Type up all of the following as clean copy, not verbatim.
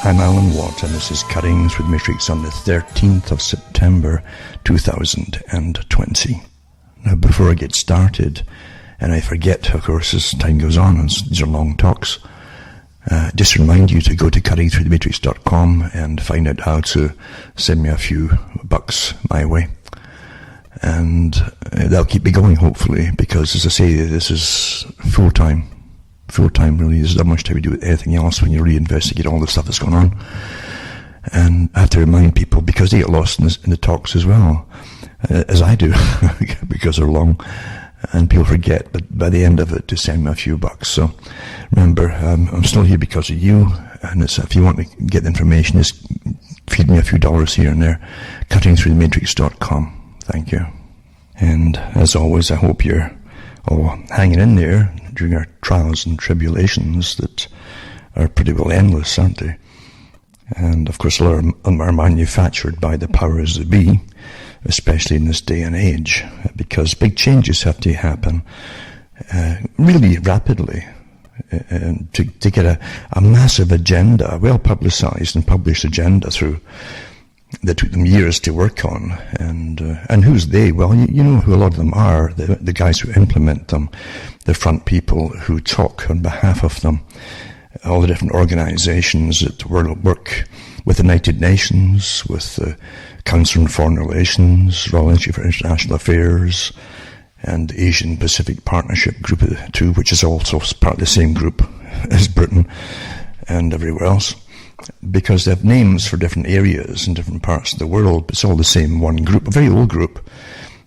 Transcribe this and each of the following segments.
I'm Alan Watt, and this is Cutting Through the Matrix on the 13th of September 2020. Now, before I get started, and I forget, of course, as time goes on, these are long talks, just remind you to go to cuttingthroughthematrix.com and find out how to send me a few bucks my way. And that'll keep me going, hopefully, because, as I say, this is full-time. Full-time really is not much time to do with anything else when you really investigate all the stuff that's going on. And I have to remind people, because they get lost in the talks as well, as I do, because they're long, and people forget, but by the end of it, to send me a few bucks. So remember, I'm still here because of you, and if you want to get the information, just feed me a few dollars here and there. Cuttingthroughthematrix.com. Thank you. And as always, I hope you're all hanging in there during our trials and tribulations that are pretty well endless, aren't they? And of course, a lot of them are manufactured by the powers that be, especially in this day and age, because big changes have to happen really rapidly to get a massive agenda, a well-publicized and published agenda that took them years to work on. And who's they? Well, you know who a lot of them are, the guys who implement them, the front people who talk on behalf of them, all the different organizations that work with the United Nations, with the Council on Foreign Relations, Royal Institute for International Affairs, and the Asian Pacific Partnership Group of the two, which is also part of the same group as Britain and everywhere else. Because they have names for different areas in different parts of the world, but it's all the same one group, a very old group.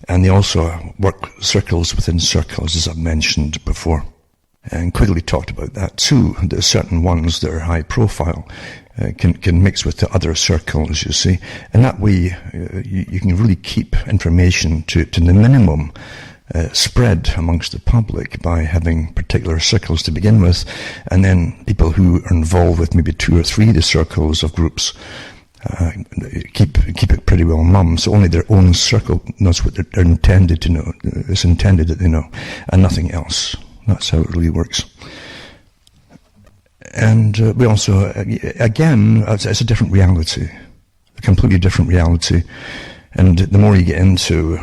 And they also work circles within circles, as I've mentioned before. And Quigley talked about that too. There's certain ones that are high profile, can mix with the other circles, you see. And that way, you can really keep information to the minimum spread amongst the public by having particular circles to begin with, and then people who are involved with maybe 2 or 3 of the circles of groups keep it pretty well mum. So only their own circle knows what they're intended to know. It's intended that they know, and nothing else. That's how it really works. And we also, again, it's a different reality, a completely different reality. And the more you get into,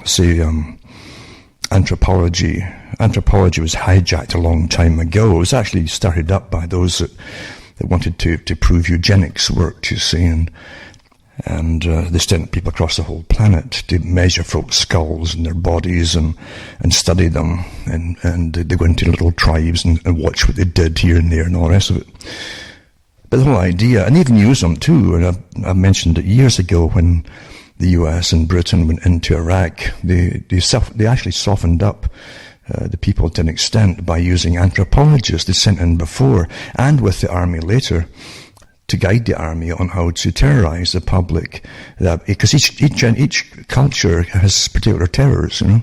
say, anthropology was hijacked a long time ago. It was actually started up by those that wanted to prove eugenics worked, you see, and they sent people across the whole planet to measure folks' skulls and their bodies and study them, and they go into little tribes and watch what they did here and there and all the rest of it. But the whole idea, and even use them too, and I've mentioned it years ago when the US and Britain went into Iraq, they actually softened up the people to an extent by using anthropologists they sent in before, and with the army later, to guide the army on how to terrorize the public, because each culture has particular terrors, you know,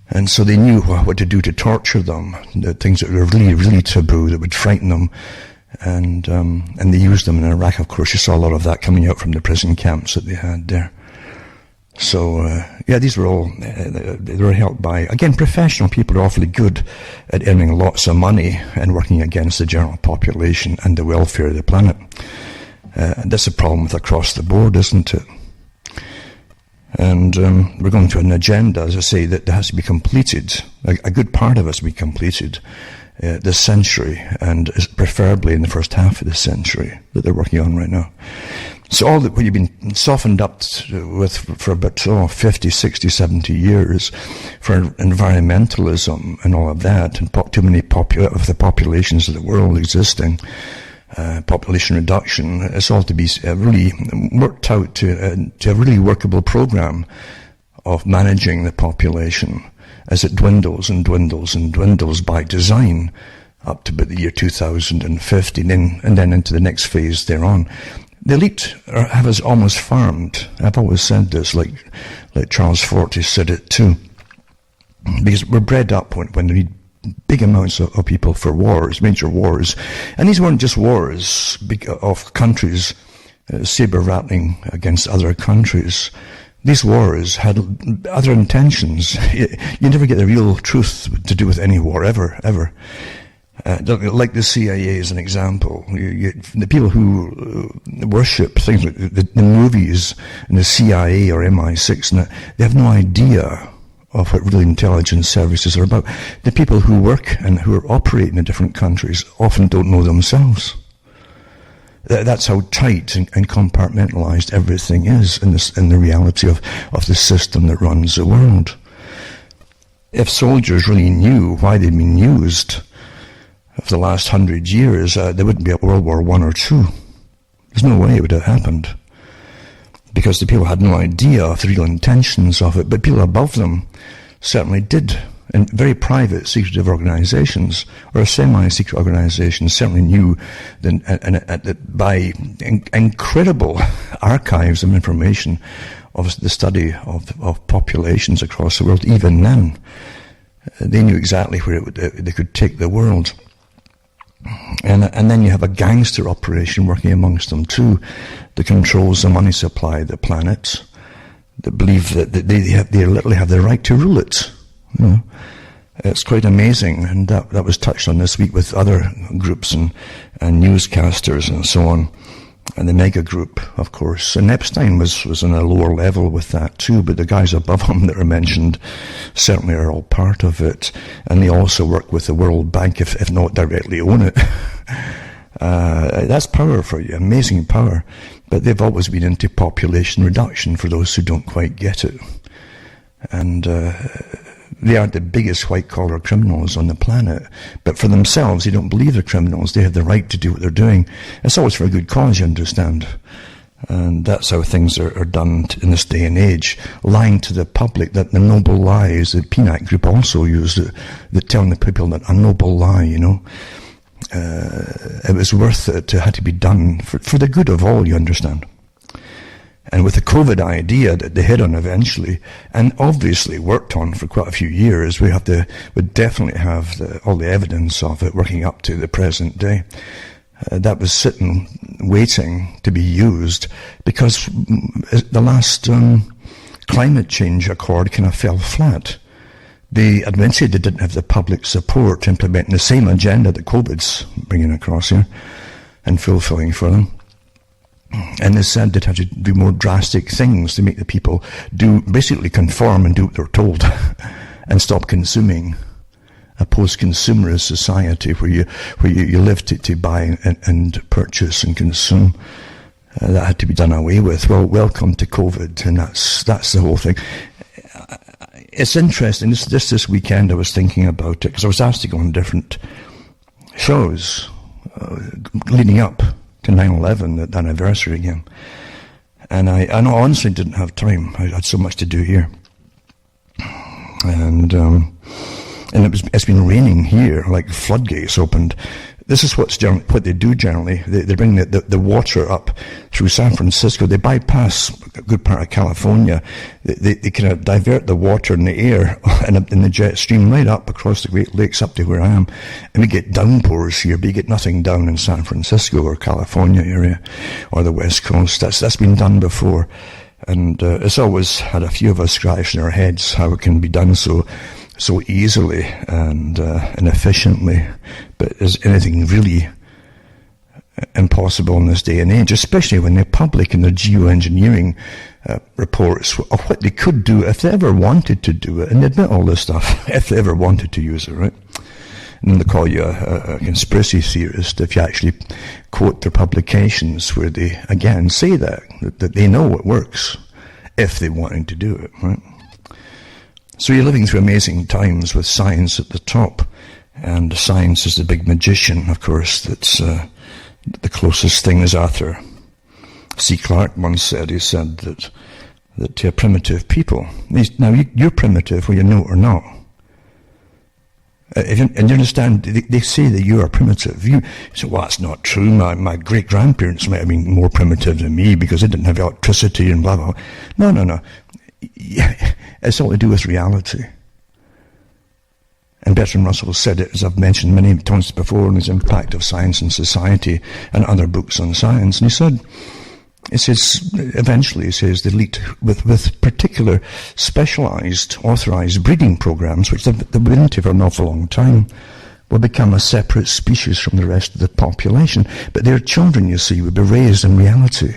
and so they knew what to do to torture them, the things that were really, really taboo that would frighten them, and they used them in Iraq. Of course, you saw a lot of that coming out from the prison camps that they had there. So, these were all, they were helped by, again, professional people who are awfully good at earning lots of money and working against the general population and the welfare of the planet. That's a problem with across the board, isn't it? And we're going to an agenda, as I say, that has to be completed. A good part of it has to be completed this century, and preferably in the first half of the century that they're working on right now. So all that what you've been softened up with for about 50, 60, 70 years for environmentalism and all of that, and too many of the populations of the world existing, population reduction, it's all to be really worked out to a really workable program of managing the population as it dwindles and dwindles and dwindles by design up to about the year 2050, and then into the next phase thereon. The elite have us almost farmed. I've always said this, like Charles Fortis said it too. Because we're bred up when they need big amounts of people for wars, major wars. And these weren't just wars of countries saber-rattling against other countries. These wars had other intentions. You never get the real truth to do with any war, ever. Like the CIA as an example. The people who worship things like the movies and the CIA or MI6, and they have no idea of what real intelligence services are about. The people who work and who are operating in different countries often don't know themselves. That's how tight and compartmentalized everything is in the reality of the system that runs the world. If soldiers really knew why they'd been used for the last 100 years, there wouldn't be a World War I or II. There's no way it would have happened. Because the people had no idea of the real intentions of it, but people above them certainly did. And very private, secretive organizations, or semi-secret organizations, certainly knew that by incredible archives of information of the study of populations across the world, even then, they knew exactly where they could take the world. And then you have a gangster operation working amongst them too, that controls the money supply of the planet, that believe that they literally have the right to rule it. You know, it's quite amazing, and that was touched on this week with other groups and newscasters and so on, and the mega group, of course. And Epstein was on a lower level with that too, but the guys above him that are mentioned certainly are all part of it, and they also work with the World Bank, if not directly own it. That's power for you, amazing power. But they've always been into population reduction for those who don't quite get it. And they are the biggest white-collar criminals on the planet. But for themselves, they don't believe they're criminals. They have the right to do what they're doing. It's always for a good cause, you understand. And that's how things are done in this day and age. Lying to the public, that the noble lie is the Peanut Group also used it, that telling the people that a noble lie, you know. It was worth it. It had to be done for the good of all, you understand. And with the COVID idea that they hit on eventually, and obviously worked on for quite a few years, we definitely have all the evidence of it working up to the present day. That was sitting, waiting to be used, because the last climate change accord kind of fell flat. They admitted they didn't have the public support to implement the same agenda that COVID's bringing across here and fulfilling for them. And they said they'd have to do more drastic things to make the people basically conform and do what they're told and stop consuming. A post-consumerist society where you live to buy and purchase and consume. That had to be done away with. Well, welcome to COVID, and that's the whole thing. It's interesting. This weekend I was thinking about it, because I was asked to go on different shows leading up to 9/11, the anniversary again. And I honestly didn't have time. I had so much to do here. And it's been raining here, like floodgates opened. This is what they do generally. They bring the water up through San Francisco. They bypass a good part of California. They kind of divert the water in the air in the jet stream right up across the Great Lakes up to where I am. And we get downpours here, but you get nothing down in San Francisco or California area or the West Coast. That's been done before. And it's always had a few of us scratching our heads how it can be done so easily and efficiently. But is anything really impossible in this day and age, especially when the public in their geoengineering reports of what they could do if they ever wanted to do it, and they admit all this stuff if they ever wanted to use it, right? And then they call you a conspiracy theorist if you actually quote their publications where they, again, say that they know it works if they wanted to do it, right? So you're living through amazing times with science at the top, and science is the big magician, of course. That's the closest thing, as Arthur C. Clarke once said. He said that primitive people. Now you're primitive, whether you know it or not. And you understand, they say that you are primitive. You say, well, that's not true. My great-grandparents might have been more primitive than me because they didn't have electricity and blah, blah, blah. No. It's all to do with reality. And Bertrand Russell said it, as I've mentioned many times before, in his Impact of Science and Society and other books on science. And he says, eventually, the elite with particular specialized, authorized breeding programs, which they've been into for an awful long time, will become a separate species from the rest of the population. But their children, you see, will be raised in reality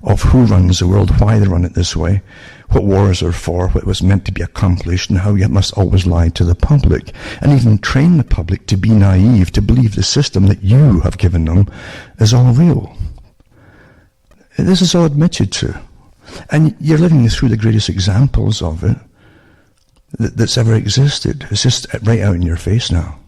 of who runs the world, why they run it this way, what wars are for, what was meant to be accomplished, and how you must always lie to the public, and even train the public to be naive, to believe the system that you have given them is all real. This is all admitted to. And you're living through the greatest examples of it that's ever existed. It's just right out in your face now.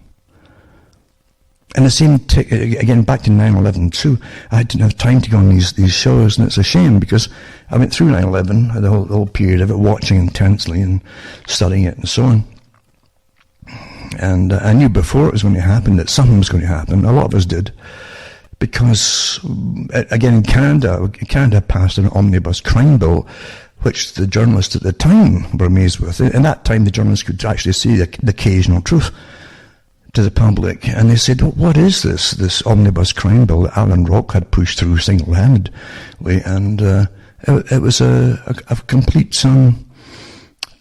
And the same, again, back to 9/11 too, I didn't have time to go on these shows, and it's a shame because I went through 9/11, the whole period of it, watching intensely and studying it and so on. And I knew before it was going to happen that something was going to happen. A lot of us did. Because, again, in Canada passed an omnibus crime bill, which the journalists at the time were amazed with. In that time, the journalists could actually see the occasional truth to the public, and they said, well, what is this omnibus crime bill that Alan Rock had pushed through single-handedly? And it was a complete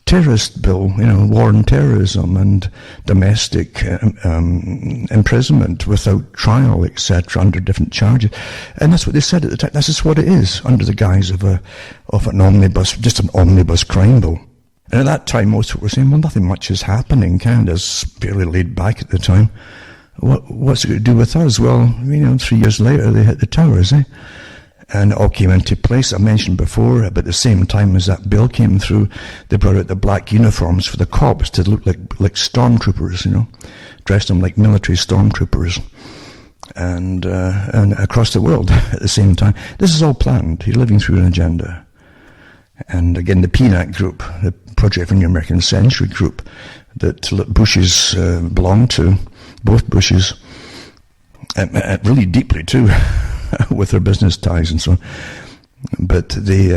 terrorist bill, war on terrorism and domestic imprisonment without trial, etc., under different charges. And that's what they said at the time. This is what it is, under the guise of an omnibus, just an omnibus crime bill. And at that time, most people were saying, well, nothing much is happening. Canada's fairly laid back at the time. What's it going to do with us? Well, 3 years later, they hit the towers, And it all came into place. I mentioned before, but at the same time as that bill came through, they brought out the black uniforms for the cops to look like stormtroopers, dressed them like military stormtroopers. And across the world at the same time. This is all planned. You're living through an agenda. And again, the PNAC group, the Project for New American Century group, that Bushes belonged to, both Bushes, really deeply too, with their business ties and so on. But they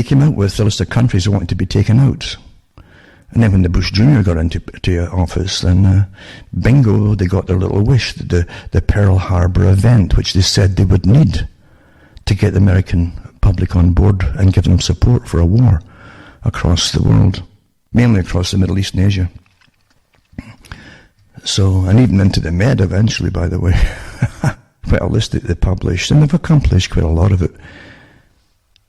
came out with a list of countries that wanted to be taken out. And then when the Bush Jr. got into office, then bingo, they got their little wish, the Pearl Harbor event, which they said they would need to get the American public on board and give them support for a war across the world, mainly across the Middle East and Asia. So, and even into the Med eventually, by the way. Quite a list that they published, and they've accomplished quite a lot of it.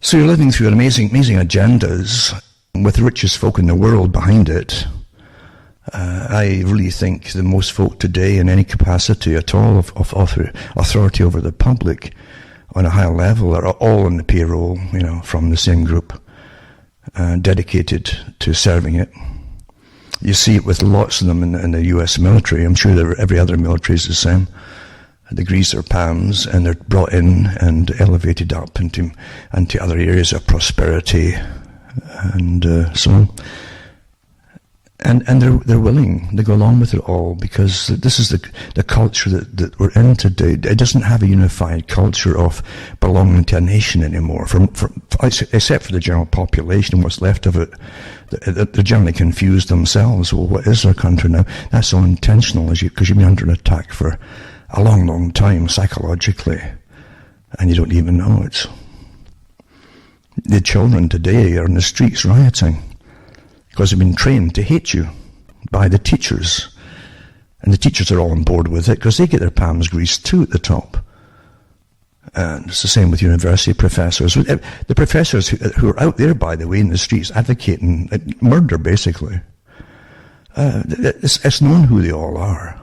So you're living through amazing agendas with the richest folk in the world behind it. I really think the most folk today in any capacity at all of authority over the public on a high level are all on the payroll, from the same group, dedicated to serving it. You see it with lots of them in the US military. I'm sure every other military is the same. They grease their palms and they're brought in and elevated up into other areas of prosperity and so on. And they're willing. They go along with it all because this is the culture that we're in today. It doesn't have a unified culture of belonging to a nation anymore. Except for the general population and what's left of it, they're generally confused themselves. Well, what is our country now? That's all intentional, because you've been under attack for a long, long time psychologically, and you don't even know it. The children today are in the streets rioting because they've been trained to hate you by the teachers. And the teachers are all on board with it because they get their palms greased too at the top. And it's the same with university professors. The professors who are out there, by the way, in the streets advocating murder, basically. It's known who they all are.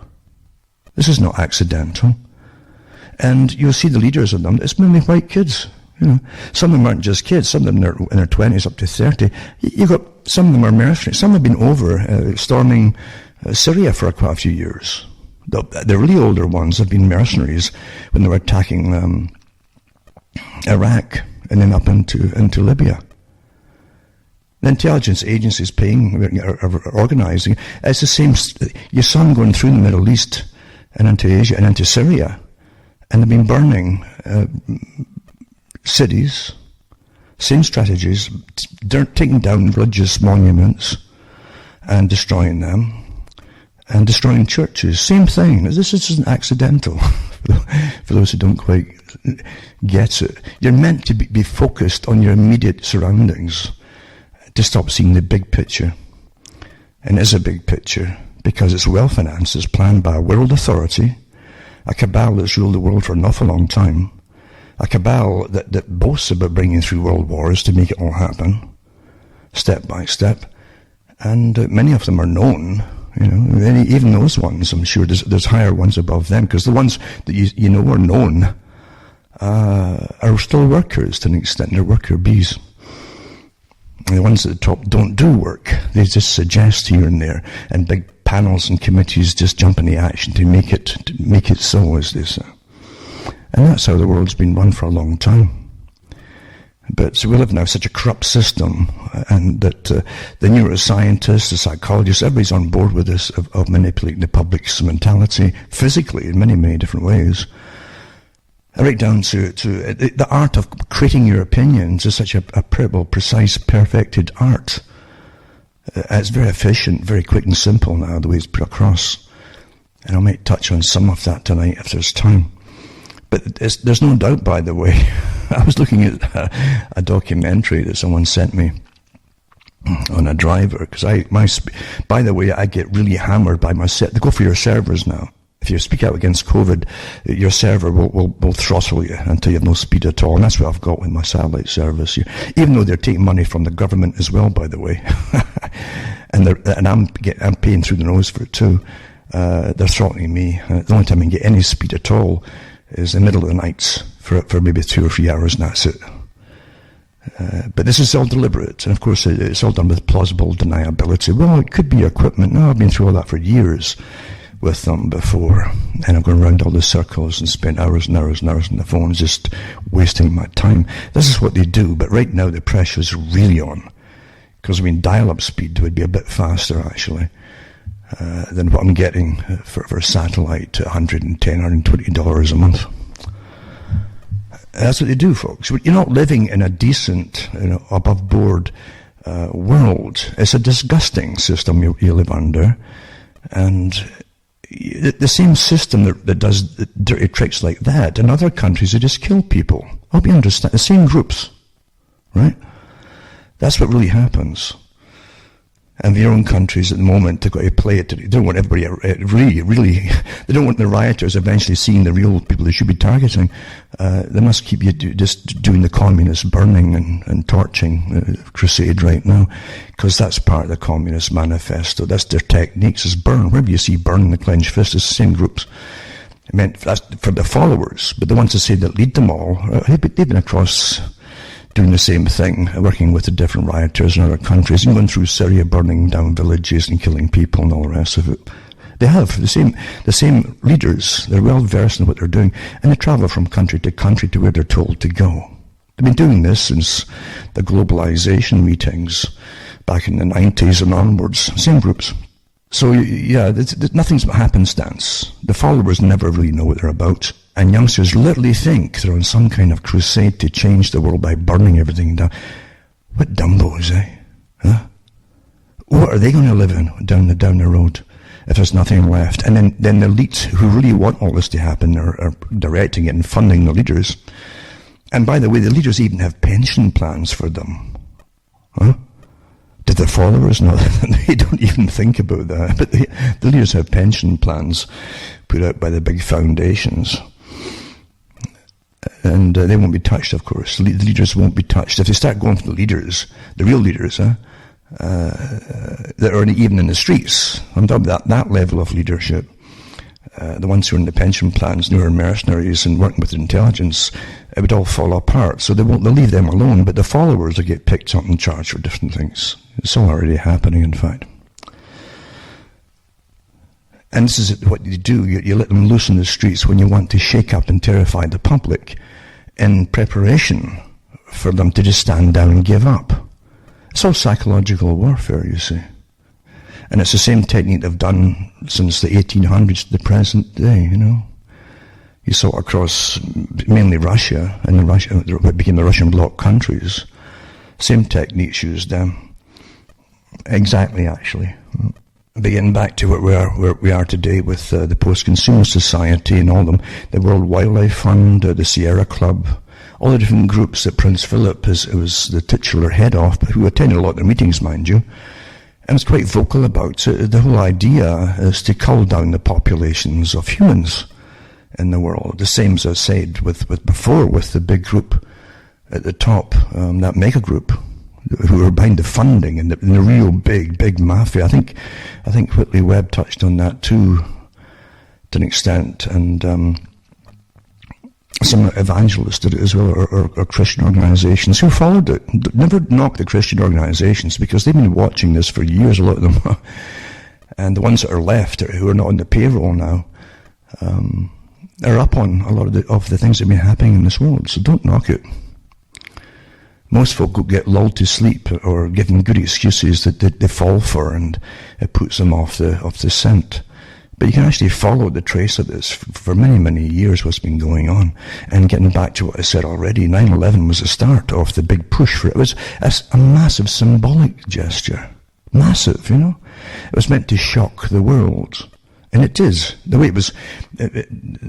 This is not accidental. And you'll see the leaders of them, it's mainly white kids. Some of them aren't just kids, some of them are in their 20s up to 30. You've got some of them are mercenaries. Some have been over storming Syria for quite a few years. The really older ones have been mercenaries when they were attacking Iraq and then up into Libya. The intelligence agencies are organizing. It's the same. You saw them going through the Middle East and into Asia and into Syria, and they've been burning cities. Same strategies, taking down religious monuments and destroying them, and destroying churches. Same thing. This isn't accidental. For those who don't quite get it, you're meant to be focused on your immediate surroundings to stop seeing the big picture. And it is a big picture because it's well-financed, it's planned by a world authority, a cabal that's ruled the world for an awful long time, a cabal that boasts about bringing through world wars to make it all happen, step by step. And many of them are known, even those ones, I'm sure there's higher ones above them, because the ones that you know are known are still workers to an extent. They're worker bees. And the ones at the top don't do work. They just suggest here and there, and big panels and committees just jump into action to make it so, as they say. And that's how the world's been run for a long time. But so we live now in such a corrupt system, and that the neuroscientists, the psychologists, everybody's on board with this of manipulating the public's mentality physically in many, many different ways. Right down to the art of creating your opinions is such a precise, perfected art. It's very efficient, very quick and simple now, the way it's put across. And I might touch on some of that tonight if there's time. But there's no doubt, by the way, I was looking at a documentary that someone sent me on a driver, because by the way, I get really hammered by my set. They go for your servers now. If you speak out against COVID, your server will throttle you until you have no speed at all. And that's what I've got with my satellite service here. Even though they're taking money from the government as well, by the way. and I'm paying through the nose for it too. They're throttling me. The only time I can get any speed at all is in the middle of the nights for maybe 2 or 3 hours, and that's it. But this is all deliberate, and of course it's all done with plausible deniability. Well, it could be your equipment. No, I've been through all that for years with them before, and I've gone around all the circles and spent hours and hours and hours on the phone just wasting my time. This is what they do, but right now the pressure is really on, because dial-up speed would be a bit faster actually than what I'm getting for satellite, $110, $120 a month. That's what they do, folks. You're not living in a decent, above board world. It's a disgusting system you live under, and the same system that does dirty tricks like that in other countries, they just kill people. I hope you understand. The same groups, right? That's what really happens. And their own countries at the moment, they've got to play it. They don't want everybody really, they don't want the rioters eventually seeing the real people they should be targeting. They must keep you just doing the communist burning and torching crusade right now, because that's part of the Communist Manifesto. That's their techniques, is burn. Wherever you see burn the clenched fist, it's the same groups. I mean, that's for the followers, but the ones that say that lead them all, they've been across doing the same thing, working with the different rioters in other countries, and going through Syria, burning down villages and killing people and all the rest of it. They have the same leaders. They're well versed in what they're doing, and they travel from country to where they're told to go. They've been doing this since the globalization meetings back in the 90s and onwards. Same groups. So yeah, nothing's happenstance. The followers never really know what they're about. And youngsters literally think they're on some kind of crusade to change the world by burning everything down. What dumbos, eh? Huh? What are they going to live in down the road if there's nothing left? And then the elites who really want all this to happen are directing it and funding the leaders. And by the way, the leaders even have pension plans for them. Huh? Did the followers know? They don't even think about that. But the leaders have pension plans put out by the big foundations. And they won't be touched, of course. The leaders won't be touched. If they start going for the leaders, the real leaders, that are even in the streets, I'm talking about that level of leadership, the ones who are in the pension plans, who are mercenaries and working with intelligence, it would all fall apart. So they'll leave them alone, but the followers will get picked up and charged for different things. It's all already happening, in fact. And this is what you do. You let them loose in the streets when you want to shake up and terrify the public in preparation for them to just stand down and give up. It's all psychological warfare, you see. And it's the same technique they've done since the 1800s to the present day, You saw it across mainly Russia and what became the Russian bloc countries. Same techniques used them. Exactly, actually. Getting back to where we are today with the post-consumer society and all them, the World Wildlife Fund, the Sierra Club, all the different groups that Prince Philip was the titular head of, but who attended a lot of their meetings, mind you. and it's quite vocal about it. The whole idea is to cull down the populations of humans in the world. The same as I said with the big group at the top, that mega group who were behind the funding and the real big mafia. I think Whitley Webb touched on that too, to an extent, and some evangelists did it as well, or Christian organizations who followed it. Never knock the Christian organizations, because they've been watching this for years, a lot of them. And the ones that are left, who are not on the payroll now, are up on a lot of the things that have been happening in this world. So don't knock it. Most folk will get lulled to sleep or given good excuses that they fall for, and it puts them off the scent. But you can actually follow the trace of this for many years, what's been going on. And getting back to what I said already, 9/11 was the start of the big push for it. It was a massive symbolic gesture. Massive, you know. It was meant to shock the world. And it is. The way it was,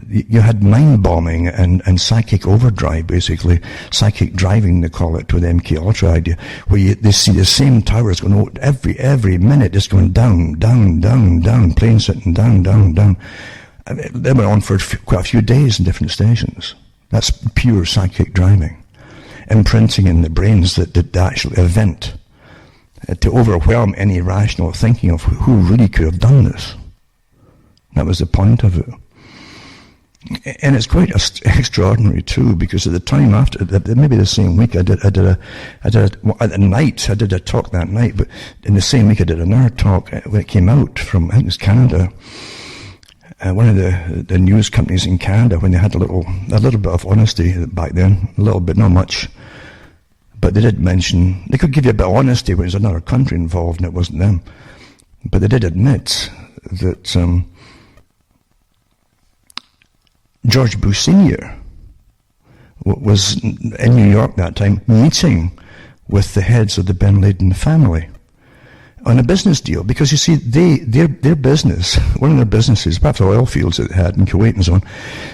you had mind bombing and psychic overdrive, basically. Psychic driving, they call it, with the MK Ultra idea, where they see the same towers going out every minute, just going down, planes sitting down. And they went on for quite a few days in different stations. That's pure psychic driving. Imprinting in the brains the actual event, to overwhelm any rational thinking of who really could have done this. That was the point of it. And it's quite extraordinary too, because at the time after, maybe the same week, I did at night, I did a talk that night, but in the same week I did another talk when it came out from, I think it was Canada, one of the news companies in Canada, when they had a little bit of honesty back then, a little bit, not much, but they did mention, they could give you a bit of honesty when there's another country involved and it wasn't them, but they did admit that George Bush Sr. was in New York that time, meeting with the heads of the bin Laden family on a business deal, because you see, their business, one of their businesses, perhaps oil fields that they had in Kuwait and so on,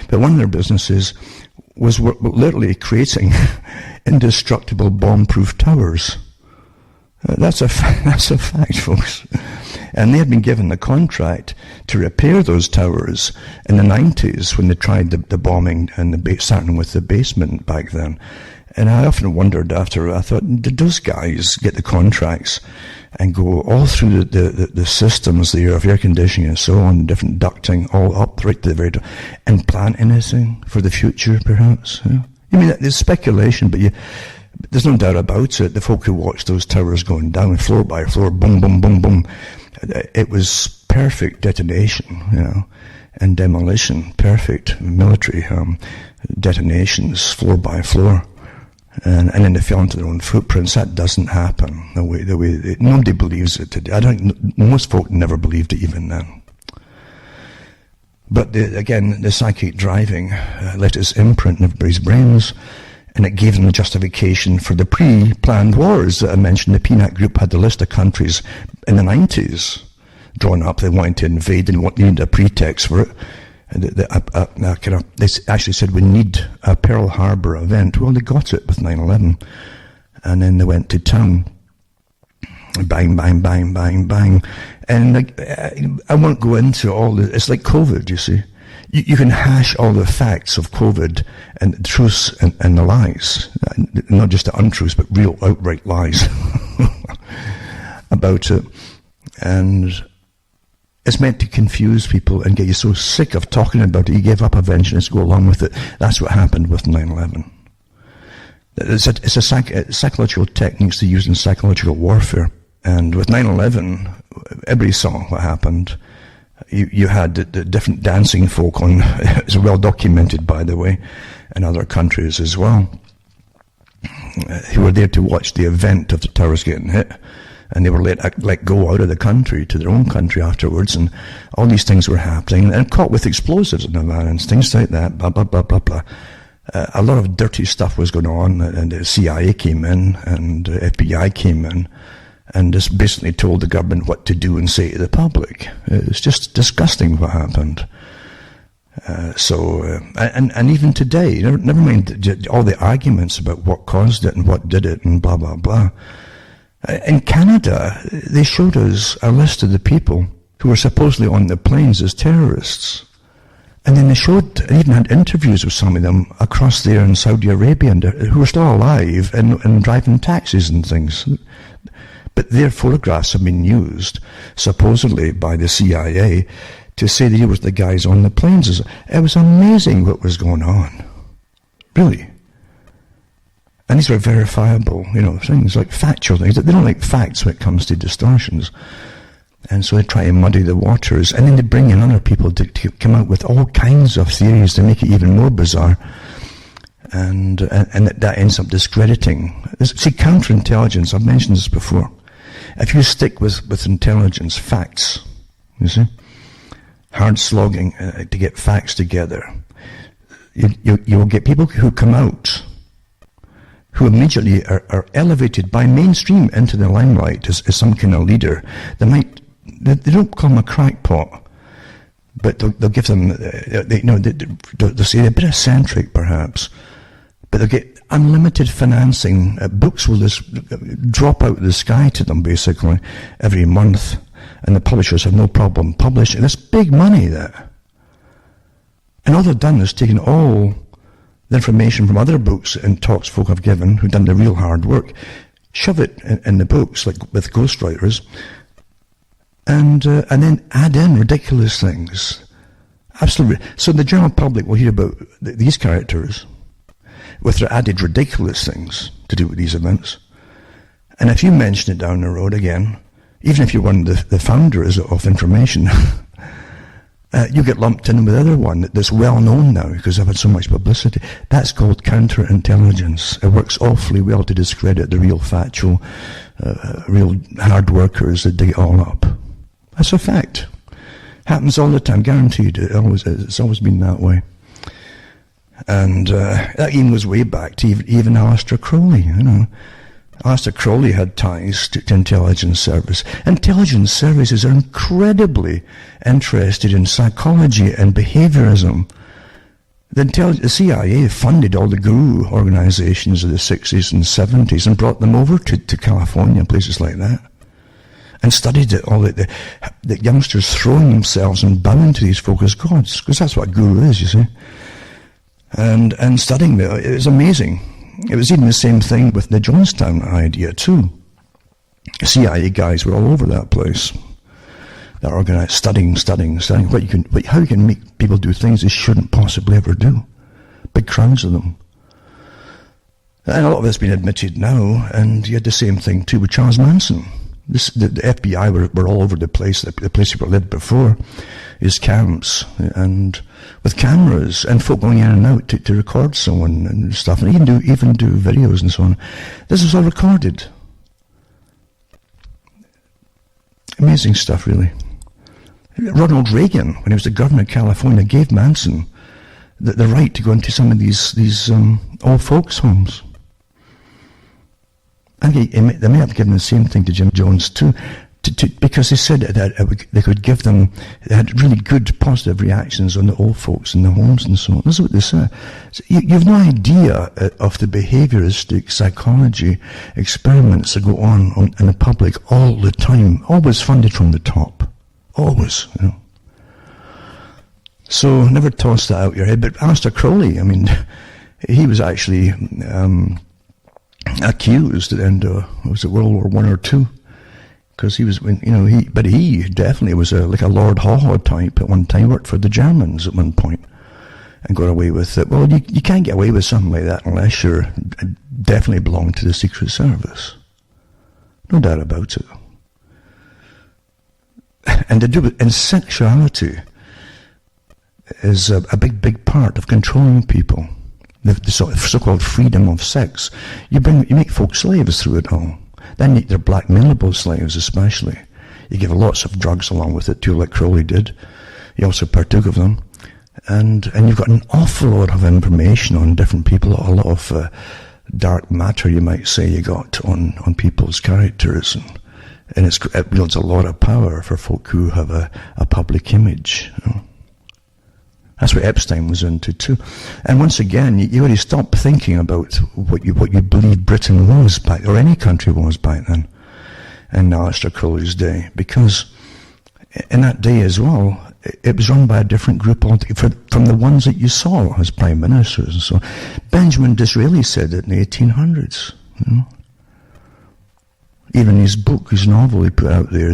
but one of their businesses was literally creating indestructible bomb-proof towers. That's a fact, folks. And they had been given the contract to repair those towers in the 90s when they tried the bombing and starting with the basement back then. And I often wondered after, I thought, did those guys get the contracts and go all through the systems there of air conditioning and so on, different ducting, all up right to the very top, and plan anything for the future, perhaps? Yeah. I mean, there's speculation, but there's no doubt about it. The folk who watched those towers going down, floor by floor, boom, boom, boom, boom, it was perfect detonation, you know, and demolition, perfect military detonations, floor by floor, and then they fell into their own footprints. That doesn't happen the way nobody believes it today. Most folk never believed it even then. But again, the psychic driving let its imprint in everybody's brains. And it gave them the justification for the pre-planned wars that I mentioned. The PNAC group had the list of countries in the 90s drawn up. They wanted to invade and they needed a pretext for it. They actually said, we need a Pearl Harbor event. Well, they got it with 9/11. And then they went to town. Bang, bang, bang, bang, bang. And I won't go into all it's like COVID, you see. You can hash all the facts of COVID and the truths and the lies, not just the untruths, but real outright lies about it. And it's meant to confuse people and get you so sick of talking about it, you give up eventually and go along with it. That's what happened with 9/11. It's a psychological techniques they use in psychological warfare. And with 9/11, everybody saw what happened. You had the different dancing folk on, it's well documented, by the way, in other countries as well, who were there to watch the event of the towers getting hit, and they were let go out of the country to their own country afterwards, and all these things were happening, and caught with explosives in the van and things like that, blah, blah, blah, blah, blah. A lot of dirty stuff was going on, and the CIA came in, and the FBI came in, and just basically told the government what to do and say to the public. It's just disgusting what happened. And even today, never mind all the arguments about what caused it and what did it and blah, blah, blah. In Canada, they showed us a list of the people who were supposedly on the planes as terrorists. And then they even had interviews with some of them across there in Saudi Arabia who were still alive and driving taxis and things. But their photographs have been used, supposedly by the CIA, to say that he was the guys on the planes. It was amazing what was going on. Really. And these were verifiable, things like factual things. They don't like facts when it comes to distortions. And so they try to muddy the waters, and then they bring in other people to come out with all kinds of theories to make it even more bizarre. And that ends up discrediting. See, counterintelligence, I've mentioned this before. If you stick with intelligence, facts, you see, hard slogging to get facts together, you will get people who come out who immediately are elevated by mainstream into the limelight as some kind of leader. They don't call them a crackpot, but they'll give them, they'll say they're a bit eccentric perhaps, but they'll get unlimited financing. Books will just drop out of the sky to them basically every month, and the publishers have no problem publishing. That's big money there. And all they've done is taken all the information from other books and talks folk have given, who've done the real hard work, shove it in the books, like with ghostwriters, and then add in ridiculous things. Absolutely. So the general public will hear about these characters with their added ridiculous things to do with these events. And if you mention it down the road again, even if you're one of the founders of information, you get lumped in with the other one that's well known now because I've had so much publicity. That's called counterintelligence. It works awfully well to discredit the real factual, real hard workers that dig it all up. That's a fact. Happens all the time, guaranteed. It's always been that way. And that even goes way back to even Aleister Crowley, Aleister Crowley had ties to intelligence service. Intelligence services are incredibly interested in psychology and behaviorism. The CIA funded all the guru organizations of the 60s and 70s and brought them over to California and places like that. And studied it all, the youngsters throwing themselves and bowing to these folk as gods, because that's what a guru is, you see. And studying it was amazing. It was even the same thing with the Jonestown idea too. CIA guys were all over that place. They're organized, studying how you can make people do things they shouldn't possibly ever do. Big crowds of them. And a lot of it's been admitted now, and you had the same thing too with Charles Manson. The FBI were all over the place, the place people lived before, his camps, and with cameras, and folk going in and out to record someone and stuff, and even do videos and so on. This was all recorded. Amazing stuff, really. Ronald Reagan, when he was the governor of California, gave Manson the right to go into some of these old folks' homes. And they may have given the same thing to Jim Jones too, because they said that they could give them, they had really good positive reactions on the old folks in the homes and so on. That's what they said. So you have no idea of the behavioristic psychology experiments that go on in the public all the time, always funded from the top. Always, So never toss that out your head. But Aleister Crowley, he was actually accused at the end of, was it World War I or II? Because he was, but he definitely was like a Lord Haw type at one time, worked for the Germans at one point, and got away with it. Well, you can't get away with something like that unless you're definitely belong to the Secret Service. No doubt about it. And to do with, and sexuality is a big part of controlling people. The so-called freedom of sex. You make folks slaves through it all. Then they're blackmailable slaves, especially. You give lots of drugs along with it too, like Crowley did. He also partook of them, and you've got an awful lot of information on different people, a lot of dark matter, you might say, you got on people's characters, and it wields a lot of power for folk who have a public image. That's what Epstein was into too. And once again, you got to stop thinking about what you believe Britain was back, or any country was back then. in Aleister Crowley's day, because in that day as well, it was run by a different group altogether from the ones that you saw as prime ministers and so on. Benjamin Disraeli said it in the 1800s. You know? Even his book, his novel he put out there,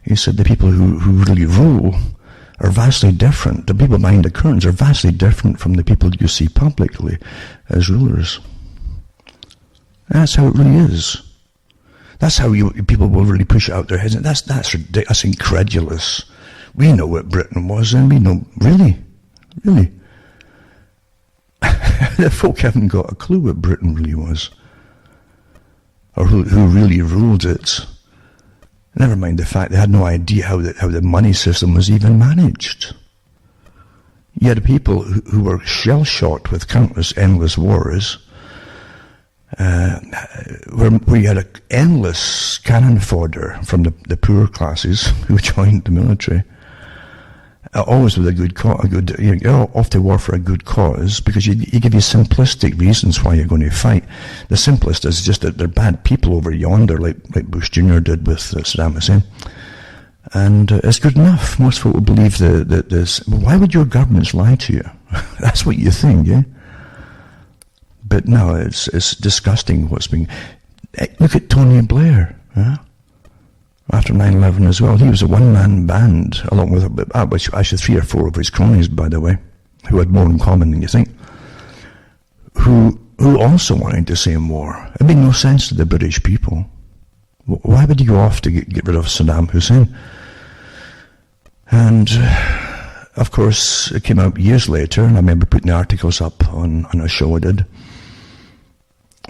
he said the people who really rule are vastly different. The people behind the curtains are vastly different from the people you see publicly as rulers. That's how it really is. That's how people will really push it out their heads. That's ridiculous. That's incredulous. We know what Britain was, and we know, really. The folk haven't got a clue what Britain really was, or who really ruled it. Never mind the fact they had no idea how the money system was even managed. You had people who were shell-shocked with countless endless wars, where you had an endless cannon fodder from the poorer classes who joined the military. Always with a good cause, you're off to war for a good cause, because you give you simplistic reasons why you're going to fight. The simplest is just that they're bad people over yonder, like Bush Jr. did with Saddam Hussein. And it's good enough. Most folk will believe that this. Why would your governments lie to you? That's what you think, yeah? But no, it's disgusting what's being... Look at Tony Blair, huh? After 9/11 as well. He was a one-man band, along with actually 3 or 4 of his cronies, by the way, who had more in common than you think, who also wanted to see more. It made no sense to the British people. Why would you go off to get rid of Saddam Hussein? And, of course, it came out years later, and I remember putting the articles up on a show I did,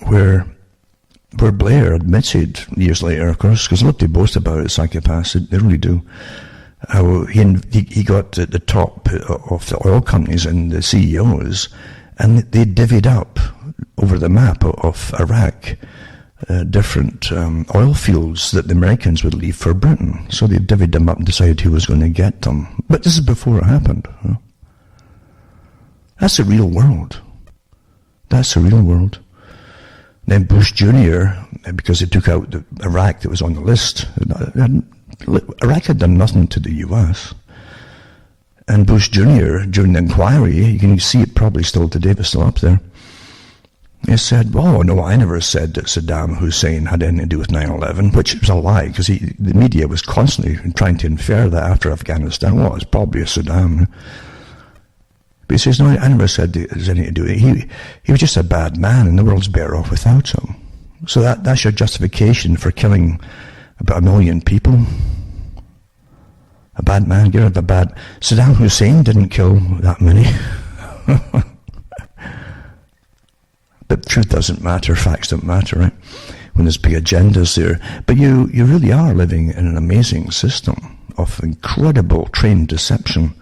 where Blair admitted years later, of course, because look, they boast about it, psychopaths, they really do, how he got at the top of the oil companies and the CEOs, and they divvied up over the map of Iraq different oil fields that the Americans would leave for Britain. So they divvied them up and decided who was going to get them. But this is before it happened. Huh? That's the real world. That's the real world. Then Bush Jr., because he took out Iraq that was on the list, Iraq had done nothing to the US. And Bush Jr., during the inquiry, you can see it probably still today, but still up there, he said, oh, no, I never said that Saddam Hussein had anything to do with 9/11, which was a lie, because the media was constantly trying to infer that after Afghanistan. Well, it's probably a Saddam. But he says, no, I never said there's anything to do with it. He was just a bad man, and the world's better off without him. So that's your justification for killing about 1 million people? A bad man, get rid of a bad... Saddam Hussein didn't kill that many. But truth doesn't matter, facts don't matter, right? When there's big agendas there. But you really are living in an amazing system of incredible trained deception,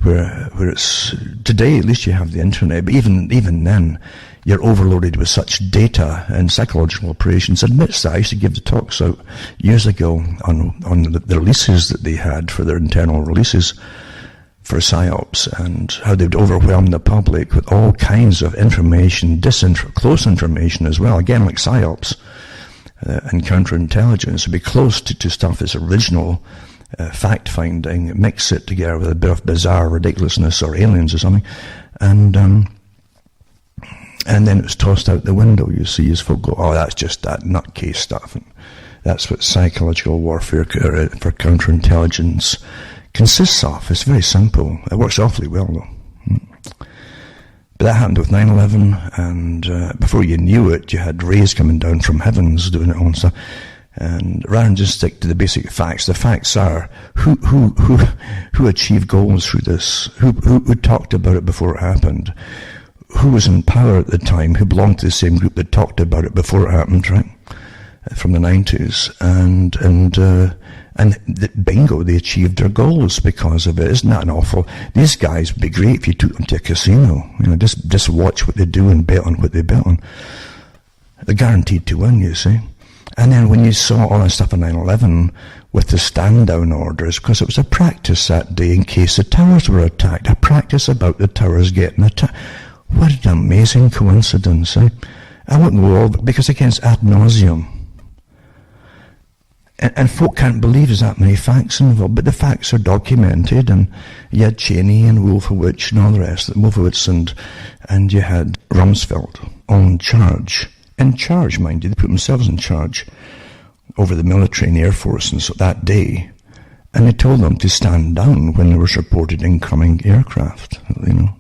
where it's... Today, at least you have the internet, but even then, you're overloaded with such data and psychological operations. Admits that. I used to give the talks out years ago on the releases that they had for their internal releases for PSYOPs, and how they'd overwhelm the public with all kinds of information, close information as well, again like PSYOPs and counterintelligence. It'd be close to stuff that's original fact-finding, mix it together with a bit of bizarre ridiculousness or aliens or something, and then it was tossed out the window, you see, as folk go, oh, that's just that nutcase stuff. And that's what psychological warfare for counterintelligence consists of. It's very simple. It works awfully well, though. But that happened with 9/11, and before you knew it, you had rays coming down from heavens doing it all and stuff. And rather than just stick to the basic facts, the facts are who achieved goals through this, who talked about it before it happened, who was in power at the time, who belonged to the same group that talked about it before it happened, right? From the 90s, and bingo, they achieved their goals because of it. Isn't that an awful? These guys would be great if you took them to a casino. Just watch what they do and bet on what they bet on. They're guaranteed to win, you see. And then when you saw all that stuff on 9/11 with the stand-down orders, because it was a practice that day in case the towers were attacked, a practice about the towers getting attacked. What an amazing coincidence, eh? I won't go over, because against ad nauseum. And folk can't believe there's that many facts involved, but the facts are documented, and you had Cheney and Wolfowitz and all the rest, Wolfowitz and you had Rumsfeld on charge. In charge, mind you, they put themselves in charge over the military and Air Force and so that day, and they told them to stand down when there was reported incoming aircraft, you know.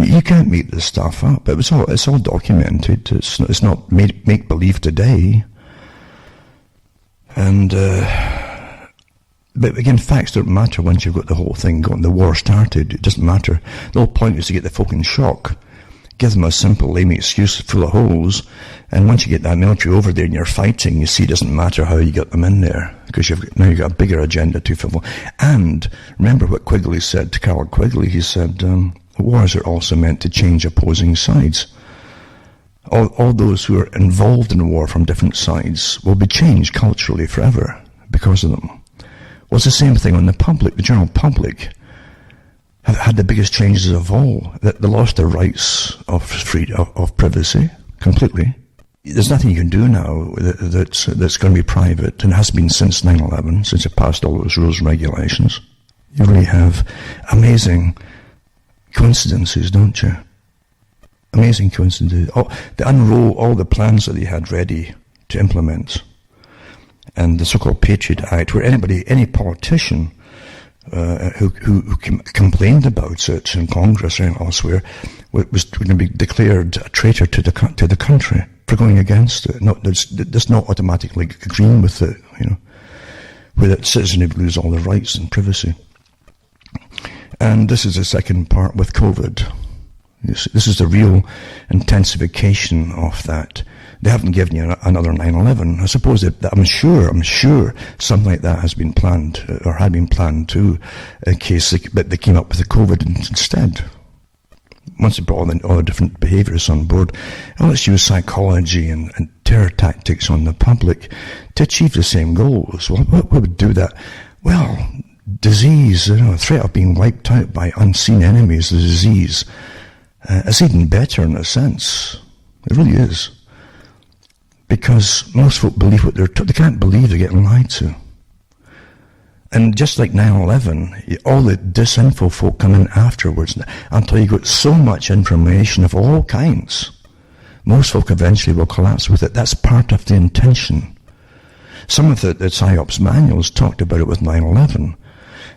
You can't make this stuff up. It's all documented. It's not make believe today. And but again, facts don't matter once you've got the whole thing going. The war started. It doesn't matter. The whole point is to get the folk in shock, give them a simple, lame excuse full of holes, and once you get that military over there and you're fighting, you see it doesn't matter how you got them in there, because now you've got a bigger agenda to fulfill. And remember what Quigley said to Carol Quigley. He said, wars are also meant to change opposing sides. All those who are involved in war from different sides will be changed culturally forever because of them. Well, it's the same thing on the public. The general public have had the biggest changes of all. They lost their rights of privacy completely. There's nothing you can do now that's going to be private, and it has been since 9/11, since it passed all those rules and regulations. You really have amazing coincidences, don't you? Amazing coincidences. They unroll all the plans that they had ready to implement. And the so-called Patriot Act, where any politician who complained about it in Congress or elsewhere was going to be declared a traitor to the country for going against it. That's not automatically agreeing with it, you know, where that citizen would lose all their rights and privacy. And this is the second part with COVID. This is the real intensification of that. They haven't given you another 9/11. I suppose that I'm sure something like that has been planned, or had been planned too, in case they came up with the COVID instead. Once they brought all the different behaviours on board, and let's use psychology and terror tactics on the public to achieve the same goals. Well, what would do that? Well, disease, threat of being wiped out by unseen enemies, the disease. It's even better in a sense. It really is. Because most folk believe what they can't believe they're getting lied to. And just like 9/11, all the disinfo folk come in afterwards until you got so much information of all kinds. Most folk eventually will collapse with it. That's part of the intention. Some of the PSYOPs manuals talked about it with 9/11.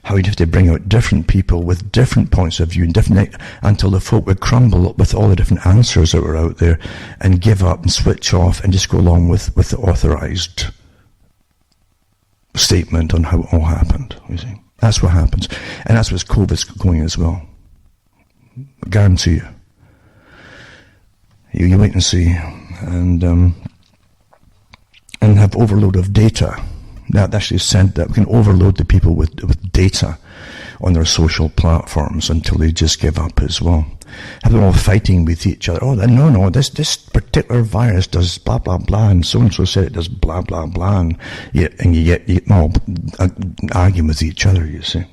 How you'd have to bring out different people with different points of view and different, until the folk would crumble with all the different answers that were out there and give up and switch off and just go along with the authorized statement on how it all happened. You see, that's what happens, and that's what's COVID's going as well. I guarantee you. You wait and see, and have overload of data. That actually said that we can overload the people with data on their social platforms until they just give up as well. Have them all fighting with each other. Oh, no, this particular virus does blah, blah, blah, and so-and-so said it does blah, blah, blah, and you get all arguing with each other, you see.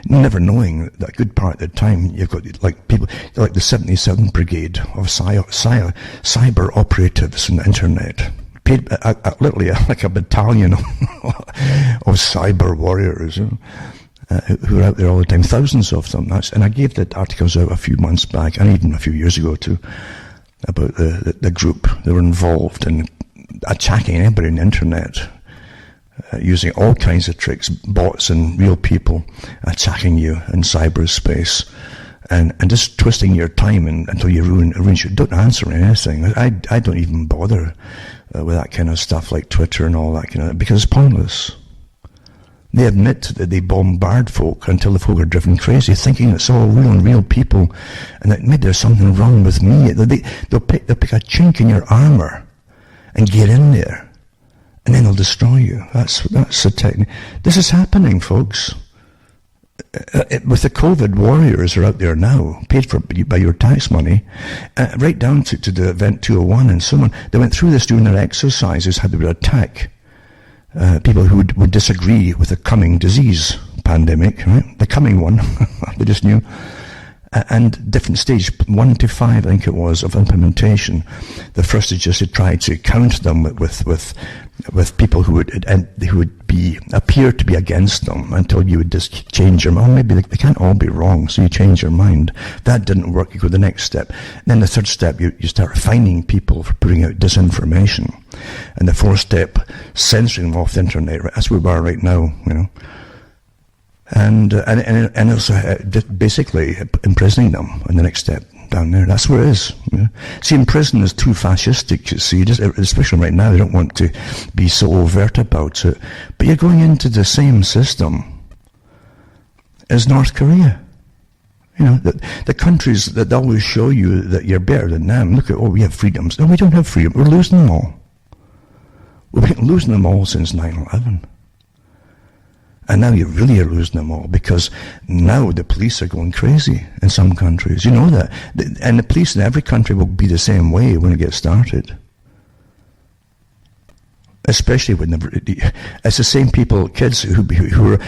Never knowing that a good part of the time you've got like people like the 77th Brigade of cyber operatives on the internet. Paid literally like a battalion of cyber warriors who are out there all the time, thousands of them. And I gave the articles out a few months back, and even a few years ago too, about the group that were involved in attacking anybody on the internet, using all kinds of tricks, bots and real people attacking you in cyberspace. And just twisting your time until you ruin you. Don't answer anything. I don't even bother with that kind of stuff like Twitter and all that kind of, because it's pointless. They admit that they bombard folk until the folk are driven crazy, thinking it's all real and real people, and that maybe there's something wrong with me. They'll pick a chink in your armor and get in there, and then they'll destroy you. That's the technique. This is happening, folks. With the COVID warriors are out there now, paid for by your tax money, right down to the Event 201 and so on. They went through this during their exercises, how they would attack people who would disagree with the coming disease pandemic, right? The coming one, they just knew. And different stage, 1 to 5, I think it was, of implementation. The first is just to try to counter them with people who would appear to be against them until you would just change your mind. Maybe they can't all be wrong, so you change your mind. If that didn't work, you go to the next step. And then the third step, you start fining people for putting out disinformation. And the fourth step, censoring them off the internet. That's where we are right now, you know. And also basically imprisoning them in the next step down there. That's where it is. You know? See, in prison is too fascistic, you see, especially right now. They don't want to be so overt about it. But you're going into the same system as North Korea. You know, the countries that always show you that you're better than them. Look at, we have freedoms. No, we don't have freedom. We're losing them all. We've been losing them all since 9/11. And now you really are losing them all, because now the police are going crazy in some countries. You know that. And the police in every country will be the same way when it gets started. Especially when it's the same people, kids who are,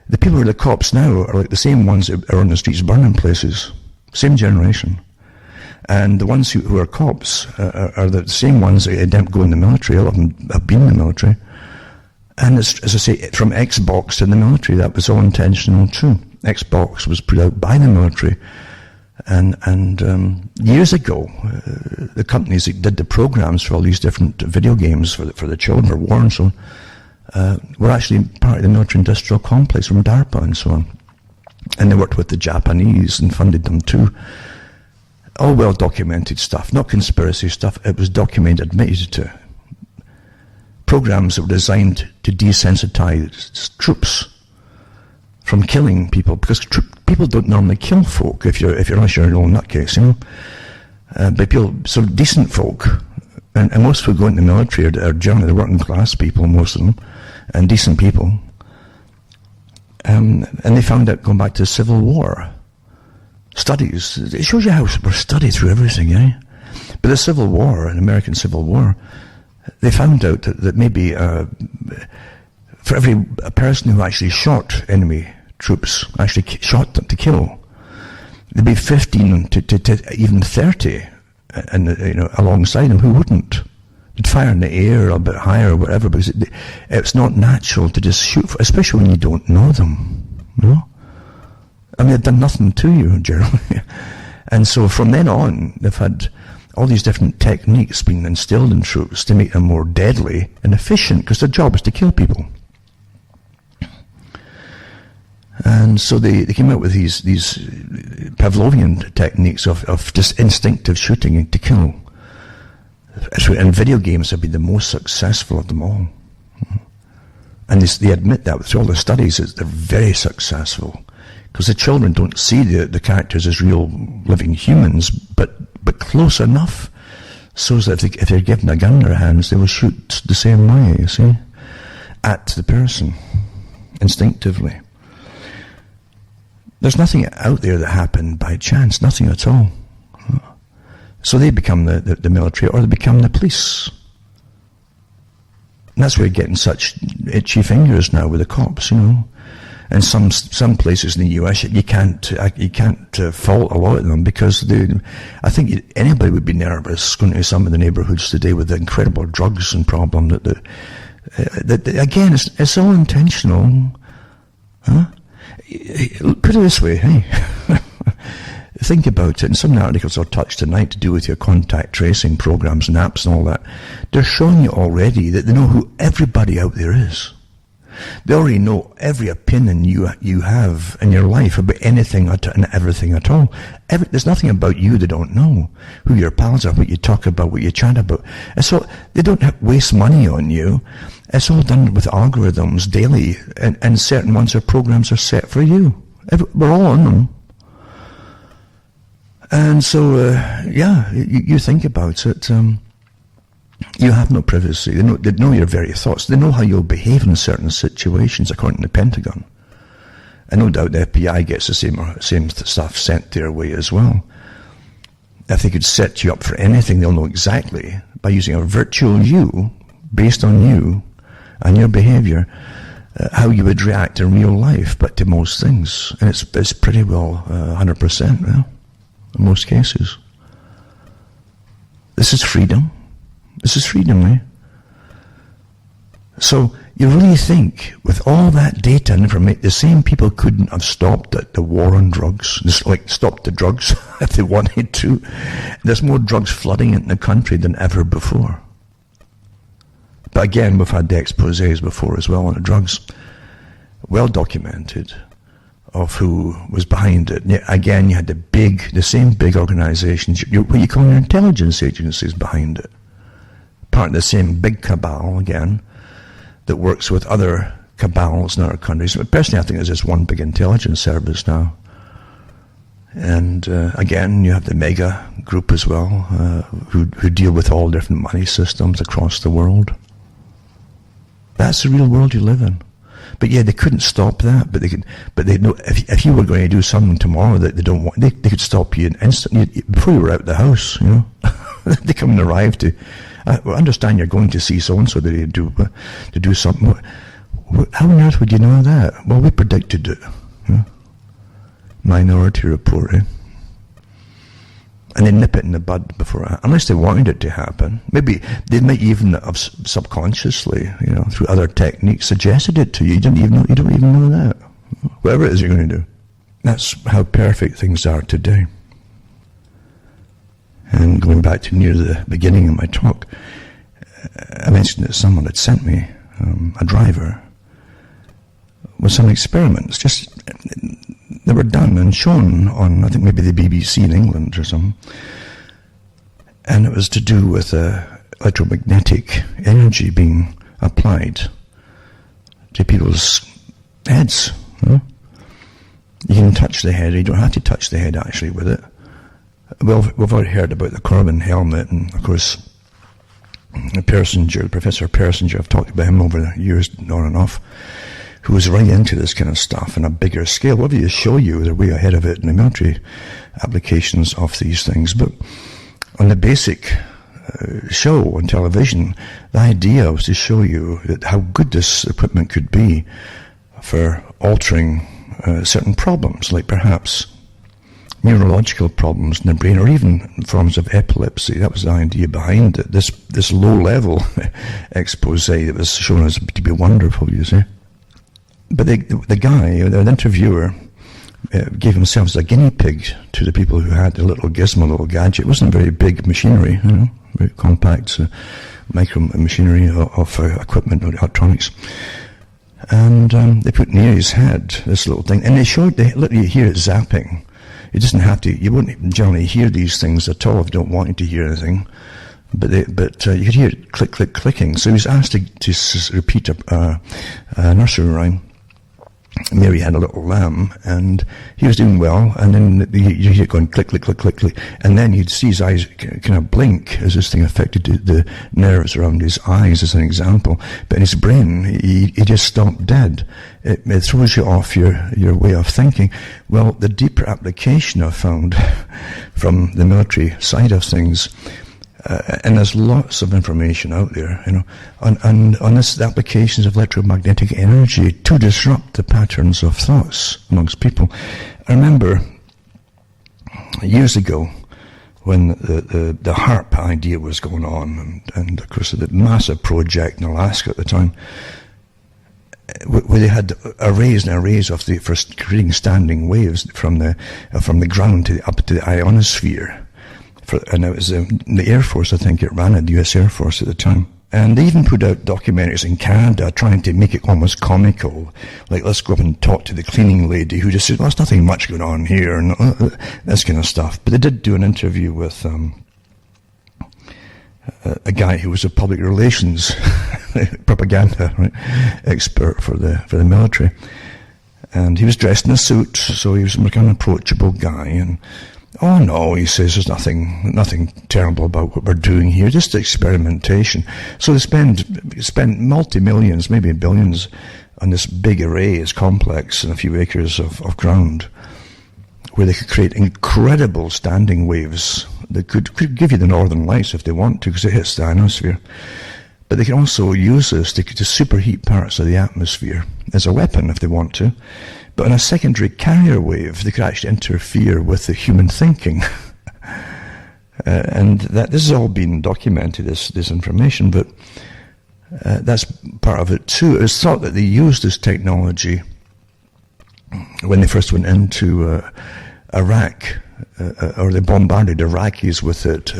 the people who are the cops now are like the same ones that are on the streets burning places. Same generation. And the ones who are cops are the same ones that don't go in the military. All of them have been in the military. And it's, as I say, from Xbox to the military, that was all intentional too. Xbox was put out by the military. And years ago, the companies that did the programs for all these different video games for the children, for war and so on, were actually part of the military industrial complex from DARPA and so on. And they worked with the Japanese and funded them too. All well documented stuff, not conspiracy stuff. It was documented, admitted to. Programs that were designed to desensitize troops from killing people, because people don't normally kill folk if you're unless you're an old nutcase, you know. But people, sort of decent folk, and most people go into the military are generally the working class people, most of them, and decent people. And they found out, going back to the Civil War studies, it shows you how we're studied through everything, eh? But the Civil War, the American Civil War, they found out that maybe for every person who actually shot enemy troops, actually shot them to kill, there'd be 15 to even 30 and alongside them who wouldn't. They'd fire in the air a bit higher or whatever, because it's not natural to just shoot, especially when you don't know them. You know? I mean, they've done nothing to you, generally. And so from then on, they've had all these different techniques being instilled in troops to make them more deadly and efficient, because their job is to kill people. And so they came out with these Pavlovian techniques of just instinctive shooting to kill. And video games have been the most successful of them all. And they admit that through all the studies, they're very successful. Because the children don't see the characters as real living humans, but close enough so that if they're given a gun in their hands, they will shoot the same way, you see, at the person, instinctively. There's nothing out there that happened by chance, nothing at all. So they become the military, or they become the police. And that's where you're getting such itchy fingers now with the cops, you know. And some places in the US, you can't fault a lot of them, because I think anybody would be nervous going to some of the neighborhoods today with the incredible drugs and problem that again, it's all intentional. Huh? Put it this way, hey. Think about it. And some articles I'll touch tonight to do with your contact tracing programs and apps and all that. They're showing you already that they know who everybody out there is. They already know every opinion you have in your life about anything and everything at all. There's nothing about you they don't know. Who your pals are, what you talk about, what you chat about. And so they don't waste money on you. It's all done with algorithms daily, and certain ones or programs are set for you. We're all on them. And so, you think about it. You have no privacy. They know your very thoughts. They know how you'll behave in certain situations, according to the Pentagon. And no doubt the FBI gets the same stuff sent their way as well. If they could set you up for anything, they'll know exactly, by using a virtual you, based on you and your behavior, how you would react in real life, but to most things. And it's pretty well 100%, well. in most cases. This is freedom. This is freedom, eh? So you really think, with all that data and information, the same people couldn't have stopped the war on drugs, just like stopped the drugs if they wanted to. There's more drugs flooding into the country than ever before. But again, we've had the exposés before as well on the drugs, well documented, of who was behind it. Yet again, you had the same big organizations, what you call your intelligence agencies behind it. Part of the same big cabal, again, that works with other cabals in other countries. But personally, I think there's just one big intelligence service now. And again, you have the mega group as well, who deal with all different money systems across the world. That's the real world you live in. But yeah, they couldn't stop that. But they know if you were going to do something tomorrow that they don't want, they could stop you instantly before you were out the house. You know, they come and arrive to. I understand you're going to see so and so to do something. How on earth would you know that? Well, we predicted it. You know? Minority Report, eh? And they nip it in the bud before, unless they wanted it to happen. Maybe they might even have subconsciously, you know, through other techniques, suggested it to you. You don't even know that. Whatever it is you're going to do. That's how perfect things are today. And going back to near the beginning of my talk, I mentioned that someone had sent me a driver with some experiments. Just they were done and shown on, I think maybe the BBC in England or something. And it was to do with electromagnetic energy being applied to people's heads. You know? You can touch the head, you don't have to touch the head actually with it. Well, we've already heard about the Corbin helmet, and of course, Professor Persinger, I've talked about him over the years on and off, who was right into this kind of stuff on a bigger scale. What do you show you? They're way ahead of it in the military applications of these things. But on the basic show on television, the idea was to show you that how good this equipment could be for altering certain problems, like perhaps neurological problems in the brain, or even forms of epilepsy. That was the idea behind it. This low-level expose that was shown as to be wonderful, you see. But the guy, the interviewer, gave himself as a guinea pig to the people who had the little gizmo, little gadget. It wasn't very big machinery, you know, very compact micro machinery of equipment or electronics. And they put near his head this little thing, and they literally hear it zapping. It doesn't have to. You wouldn't generally hear these things at all if you don't want you to hear anything. But you could hear it click, click, clicking. So he was asked to repeat a nursery rhyme. Mary had a little lamb, and he was doing well, and then you hear it going click, click, click, click, click, and then you'd see his eyes kind of blink as this thing affected the nerves around his eyes, as an example. But in his brain, he just stopped dead. It throws you off your way of thinking. Well, the deeper application I've found from the military side of things, and there's lots of information out there, you know, on this, the applications of electromagnetic energy to disrupt the patterns of thoughts amongst people. I remember years ago when the HARP idea was going on, and of course the massive project in Alaska at the time, where they had arrays and arrays of for creating standing waves from the ground up to the ionosphere. And it was the Air Force, I think it ran it, the US Air Force at the time. And they even put out documentaries in Canada trying to make it almost comical. Like, let's go up and talk to the cleaning lady who just said, well, there's nothing much going on here, and this kind of stuff. But they did do an interview with a guy who was a public relations propaganda expert for the military. And he was dressed in a suit, so he was kind of an approachable guy, and oh no, he says, there's nothing terrible about what we're doing here, just experimentation. So they spend multi-millions, maybe billions, on this big array, this complex, and a few acres of ground, where they could create incredible standing waves that could give you the northern lights if they want to, because it hits the ionosphere. But they can also use this to superheat parts of the atmosphere as a weapon if they want to. But on a secondary carrier wave, they could actually interfere with the human thinking And that this has all been documented, this information, but that's part of it too. It was thought that they used this technology when they first went into Iraq, or they bombarded Iraqis with it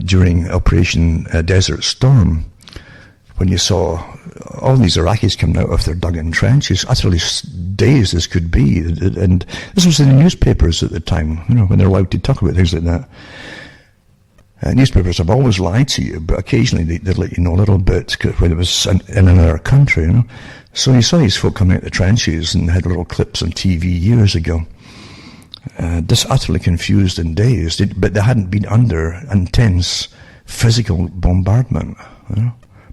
during Operation Desert Storm, when you saw all these Iraqis coming out of their dug-in trenches, utterly dazed as could be. And this was in the newspapers at the time, when they're allowed to talk about things like that. Newspapers have always lied to you, but occasionally they'd let you know a little bit when it was in another country, So you saw these folk coming out of the trenches and had little clips on TV years ago. Just utterly confused and dazed, but they hadn't been under intense physical bombardment,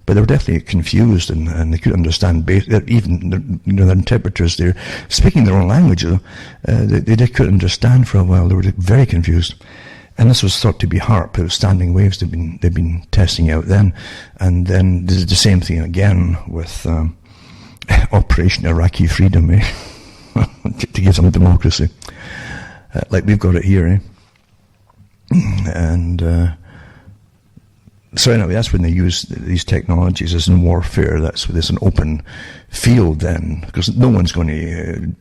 But they were definitely confused, and they couldn't understand. Even their interpreters, they're speaking their own language. They couldn't understand for a while. They were very confused. And this was thought to be HAARP. It was standing waves they've been testing out then. And then they did the same thing again with Operation Iraqi Freedom, to give some democracy. Like we've got it here, And so anyway, that's when they use these technologies as in warfare. That's an open field then, because no one's going to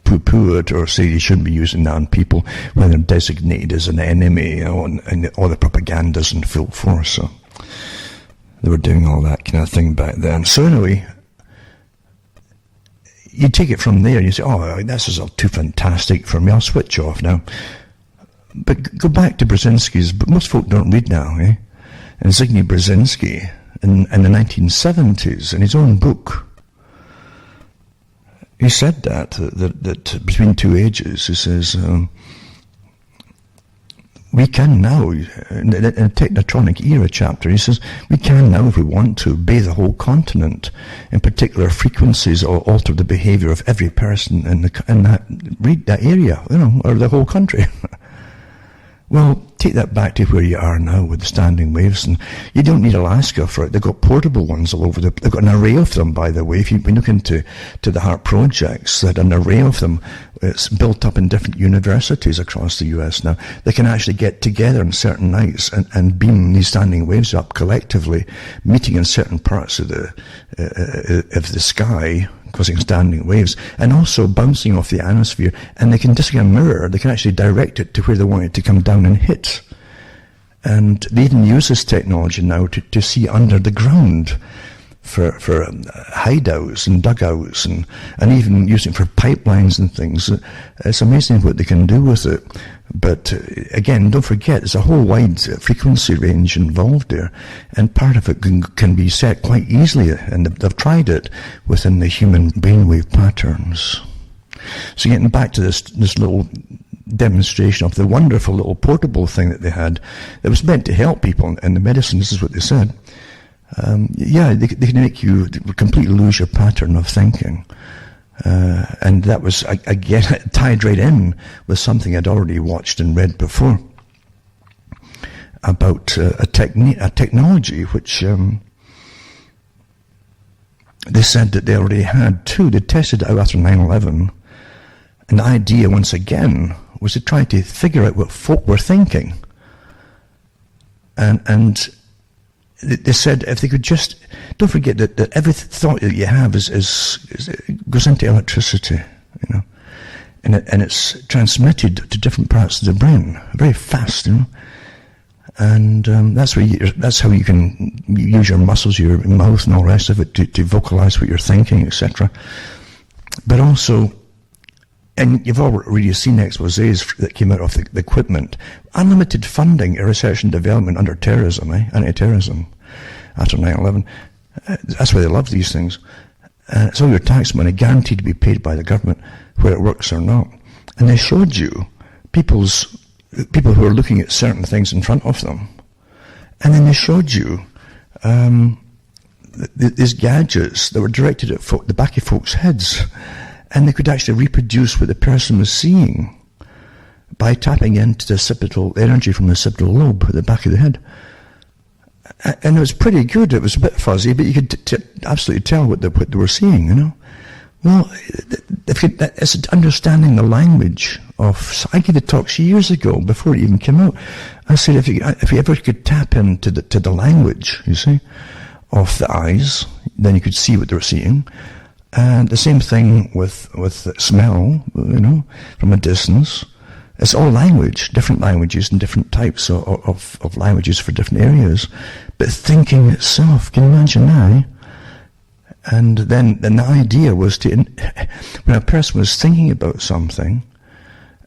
poo-poo it or say you shouldn't be using that on people when they're designated as an enemy, and all the propaganda's in full force. So they were doing all that kind of thing back then. So anyway, you take it from there and you say, oh, this is all too fantastic for me, I'll switch off now. But go back to Brzezinski's, but most folk don't read now, And Zygmunt Brzezinski in the 1970s, in his own book, he said that between two ages, he says, we can now, in a Technotronic Era chapter, he says, we can now, if we want to, bathe the whole continent in particular frequencies or alter the behavior of every person in that area, or the whole country. Well, take that back to where you are now with the standing waves, and you don't need Alaska for it. They've got portable ones all over. They've got an array of them, by the way. If you've been looking to the HAARP projects, they had an array of them. It's built up in different universities across the US now. They can actually get together on certain nights and beam these standing waves up collectively, meeting in certain parts of the sky, causing standing waves, and also bouncing off the atmosphere, and they can just get a mirror, they can actually direct it to where they want it to come down and hit. And they even use this technology now to see under the ground for hideouts and dugouts, and even using it for pipelines and things. It's amazing what they can do with it. But again, don't forget, there's a whole wide frequency range involved there, and part of it can be set quite easily, and they've tried it within the human brainwave patterns. So getting back to this little demonstration of the wonderful little portable thing that they had, that was meant to help people in the medicine. This is what they said. They can make you completely lose your pattern of thinking. And that was, again, tied right in with something I'd already watched and read before about a technology which they said that they already had too. They tested it out after 9/11. And the idea, once again, was to try to figure out what folk were thinking. And they said if they could just, don't forget that every thought that you have goes into electricity, and it's transmitted to different parts of the brain very fast, and that's how you can use your muscles, your mouth, and all the rest of it to vocalize what you're thinking, etc. But also, and you've already seen exposés that came out of the equipment. Unlimited funding in research and development under terrorism, anti-terrorism, after 9/11. That's why they love these things. It's all your tax money guaranteed to be paid by the government, whether it works or not. And they showed you people who are looking at certain things in front of them. And then they showed you these gadgets that were directed at the back of folks' heads. And they could actually reproduce what the person was seeing by tapping into the occipital energy from the occipital lobe at the back of the head. And it was pretty good. It was a bit fuzzy, but you could absolutely tell what they were seeing, Well, it's understanding the language of. I gave the talks years ago before it even came out. I said if you ever could tap into the language, you see, of the eyes, then you could see what they're seeing. And the same thing with smell, from a distance. It's all language, different languages and different types of languages for different areas. But thinking itself, can you imagine now? And then the idea was when a person was thinking about something,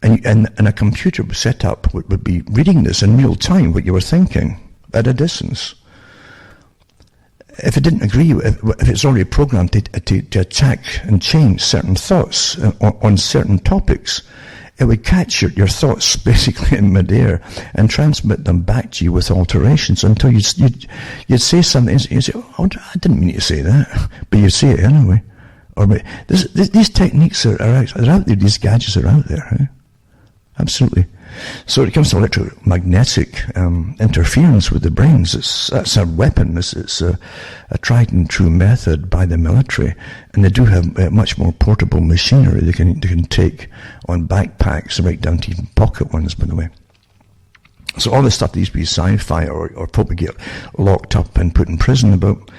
and a computer was set up, would be reading this in real time, what you were thinking, at a distance. If it didn't agree, if it's already programmed to attack and change certain thoughts on certain topics, it would catch your thoughts basically in midair and transmit them back to you with alterations until you'd say something and you'd say, oh, I didn't mean to say that, but you say it anyway. Or these techniques are out there, these gadgets are out there. Eh? Absolutely. So when it comes to electromagnetic interference with the brains, that's a weapon. It's a tried and true method by the military, and they do have much more portable machinery they can take on backpacks, right down to even pocket ones, by the way. So all the stuff that used to be sci-fi or probably get locked up and put in prison about,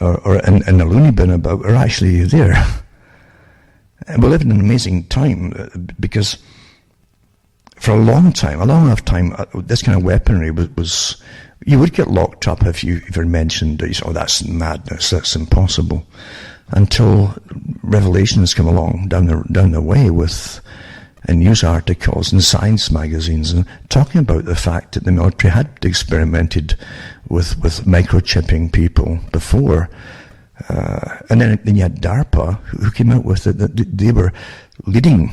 or in a loony bin about, are actually there. And we live in an amazing time because for a long enough time, this kind of weaponry was you would get locked up if you mentioned, oh, that's madness, that's impossible, until revelations come along down the way with news articles and science magazines and talking about the fact that the military had experimented with microchipping people before, and then you had DARPA who came out with it, that they were leading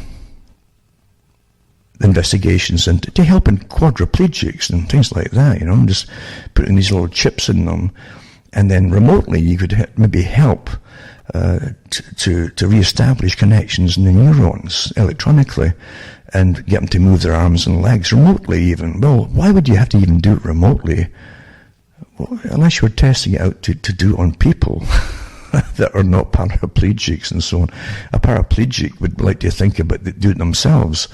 investigations and to help in quadriplegics and things like that, just putting these little chips in them, and then remotely you could maybe help to re-establish connections in the neurons electronically and get them to move their arms and legs remotely even. Well, why would you have to even do it remotely? Well, unless you were testing it out to do it on people that are not paraplegics and so on. A paraplegic would like to think about do it themselves.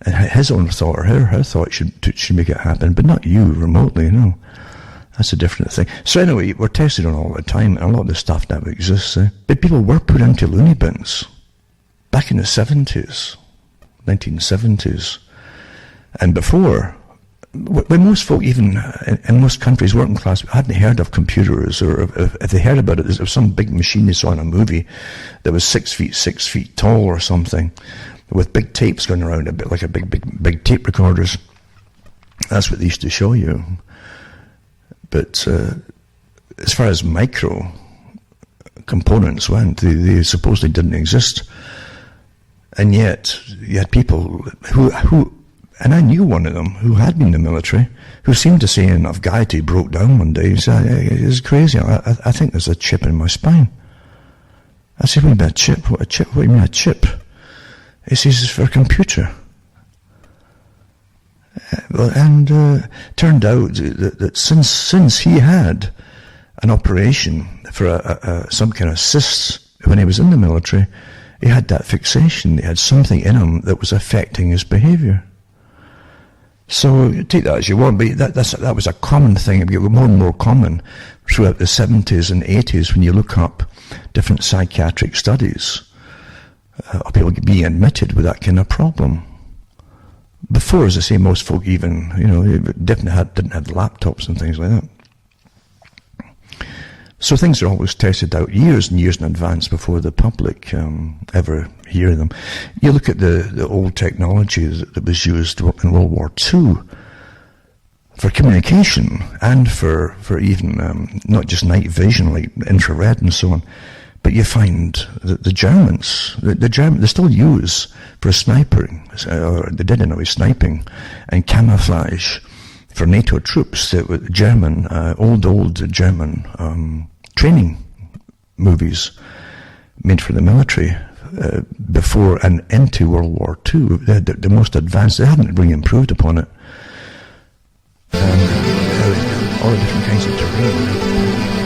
And his own thought or her thought should make it happen, but not you remotely, no. That's a different thing. So anyway, we're tested on all the time, and a lot of the stuff now exists. But people were put into loony bins back in the 70s, 1970s. And before, when most folk, even in most countries, working class, hadn't heard of computers, or if they heard about it, there was some big machine they saw in a movie that was 6 feet tall or something, with big tapes going around, a bit like a big tape recorders. That's what they used to show you. But as far as micro components went, they supposedly didn't exist. And yet, you had people who, and I knew one of them, who had been in the military, who seemed to say enough guy he broke down one day. He said, it's crazy, I think there's a chip in my spine. I said, what do you mean a chip? What do you mean a chip? He says it's for a computer. And turned out that since he had an operation for some kind of cysts when he was in the military, he had that fixation. He had something in him that was affecting his behaviour. So take that as you want, but that was a common thing. It became more and more common throughout the 70s and 80s when you look up different psychiatric studies. People being admitted with that kind of problem. Before, as I say, most folk even, didn't have laptops and things like that. So things are always tested out years and years in advance before the public ever hear them. You look at the old technology that was used in World War II for communication and for even not just night vision like infrared and so on. But you find that the Germans, they still use for sniping, or they did anyway, sniping and camouflage for NATO troops. That were German, old German training movies made for the military before and into World War II. They had the most advanced. They hadn't really improved upon it. All the different kinds of terrain.